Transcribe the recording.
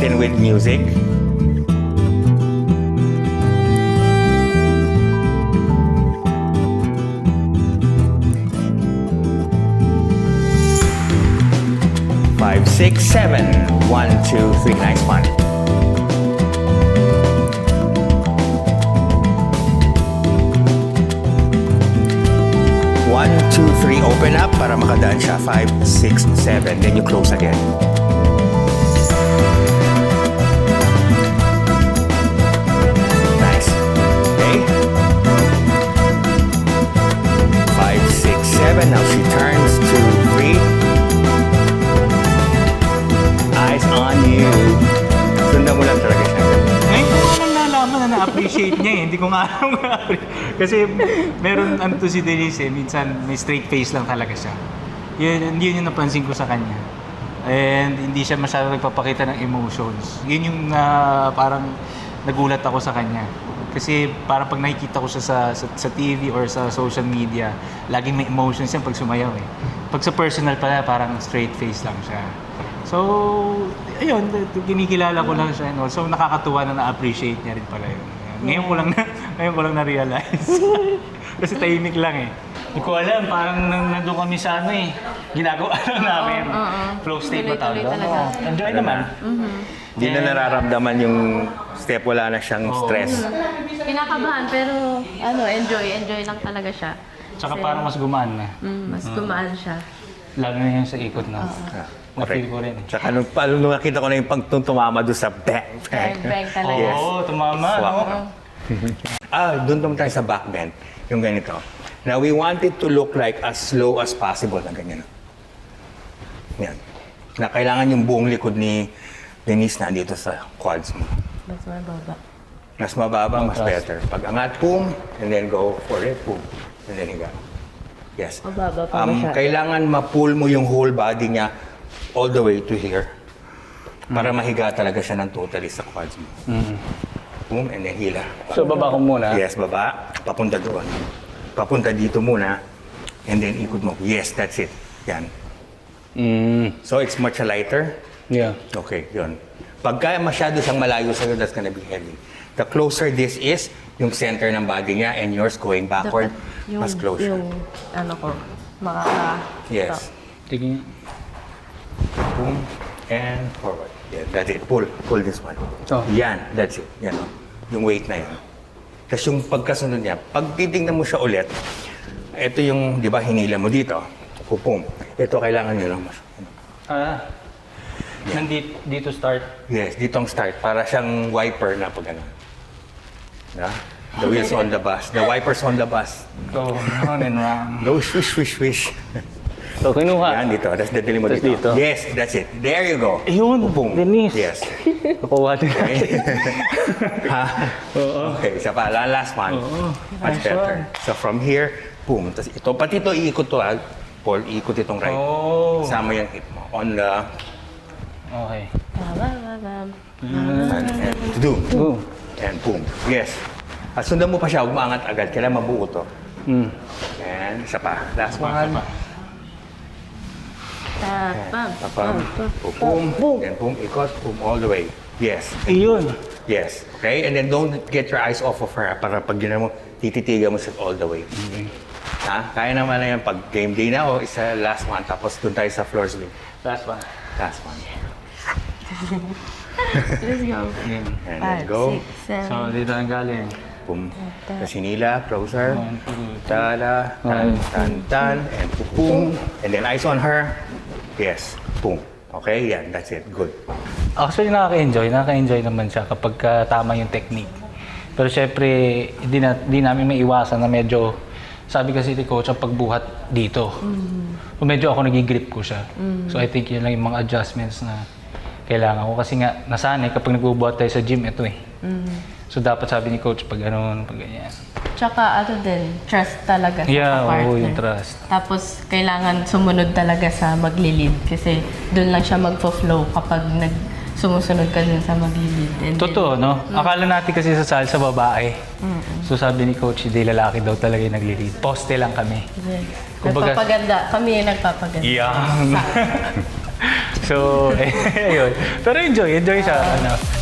natin with music. Five, six, seven. 1, 2, 3. Nice one. One, two, three. Open up para makadaan siya. 5, 6, 7. Then you close again. Nice. Okay. 5, 6, 7. Now she turns. 2, 3. Eyes on you. Sundan mo lang talaga siya. Ngayon ko lang nalaman na na-appreciate niya eh. Hindi ko nga alam kasi meron ano to si Denise eh. Minsan may straight face lang talaga siya. Yun yung napansin ko sa kanya. And hindi siya masyadong nagpapakita ng emotions. Yun yung parang nagulat ako sa kanya. Kasi parang pag nakikita ko siya sa TV or sa social media, laging may emotions yan pag sumayaw eh. Pag sa personal pala, parang straight face lang siya. So, ayun, kinikilala ko lang siya. And also, nakakatuwa na na-appreciate niya rin pala yun. Ngayon ko lang na-realize. Kasi tahimik lang eh. Hindi ko alam, parang nandun kami sa ano eh. Ginagawa lang namin. Flow state ba tawag doon? Enjoy naman. Hindi na nararamdaman yung step, wala na siyang stress. Kinakabahan pero enjoy lang talaga siya. Tsaka parang mas gumaan na. Mas gumaan siya. Lalo na yung sa ikot na. Na-feel ko rin eh. Tsaka nung nakita ko na yung tumama doon sa bang. Bang talaga. Yes. Oo, tumama. Swak. No? Doon naman tayo sa back bend. Yung ganito. Now, we want it to look like as slow as possible na ganyan. Yan. Na kailangan yung buong likod ni Denise nandito sa quads mo. Mas mababa. Mas mababa, mas better. Pag angat, boom, and then go for it, boom, and then higa. Yes. Mababa pa masyado. Kailangan ma-pull mo yung whole body niya all the way to here para mahiga talaga siya ng totally sa quads mo. Boom, and then hila. So, baba ko muna. Yes, baba. Papunta doon. Papunta dito muna. And then ikot mo. Yes, that's it. Yan. So, it's much lighter. Yeah. Okay, yun. Pagka masyado siyang malayo sa'yo, that's gonna be heavy. The closer this is, yung center ng body niya and yours going backward, mas closer. Yung makaka... Yes. Tingin. Boom, and forward. Yeah, that's it. Pull this one. Oh. Yan, that's it. Yan, oh. Yung weight na yan. Tapos yung pagkasunod niya, pag titignan mo siya ulit, ito yung, di ba, hinila mo dito. Pupum. Ito kailangan nyo lang mas. Dito start. Yes, dito ang start. Para siyang wiper na pag ano. Yeah? The wheels on the bus. The wipers on the bus. Go round and round. Go swish, swish, swish. So, kinuha. Yan, dito. That's dadali mo Tas dito. dito. Yes, that's it. There you go. Ayun, Pupum. Denise. Yes. Nakuha din. Ha? Oo. Okay, isa pa. Last one. Oo. Much Nice better. one. So from here, boom. Tapos ito, pati ito iikot to ha. Paul, iikot itong right. Oh. Kasama yung hip mo. On the... Okay. And do. Boom. And boom. Yes. At sundan mo pa siya, huwag maangat agad. Kailangan mabuo to. And isa pa. Last one. Tapam. Boom. Then boom. Ikot. Boom. All the way. Yes. Ayun. Yes. Okay? And then don't get your eyes off of her para pag gina mo, tititigan mo siya all the way. Ha? Kaya naman na yan pag game day na o isa last one. Tapos dun tayo sa floor swing. Last one. Last one. Let's go. And then go. 5, 6, 7. So, dito ang galing. Boom. Tapos hinila, closer. 1, 2, Tala, tan, and boom. And then eyes on her. Yes. Boom. Okay, yan. That's it. Good. Actually, nakaka-enjoy naman siya kapag tama yung technique. Pero syempre, di namin may iwasan na medyo, sabi kasi ni Coach, ang pagbuhat dito. So, medyo ako nag-grip ko siya. So I think yun lang yung mga adjustments na kailangan ko. Kasi nga, nasanay kapag nagbubuhat tayo sa gym, ito eh. So dapat sabi ni Coach, pag ganun, pag ganyan. Tsaka trust talaga sa partner. Oo, yung trust. Tapos kailangan sumunod talaga sa magli-lead kasi doon lang siya magfo-flow kapag sumusunod ka dun sa magli-lead. And Totoo, no? Akala natin kasi sa salsa babae. So sabi ni Coach, hindi lalaki daw talaga yung nagli-lead. Poste lang kami. then, Kumbaga- nagpapaganda. Kami yung nagpapaganda. Yeah. So, ayun. Pero enjoy siya. Ano.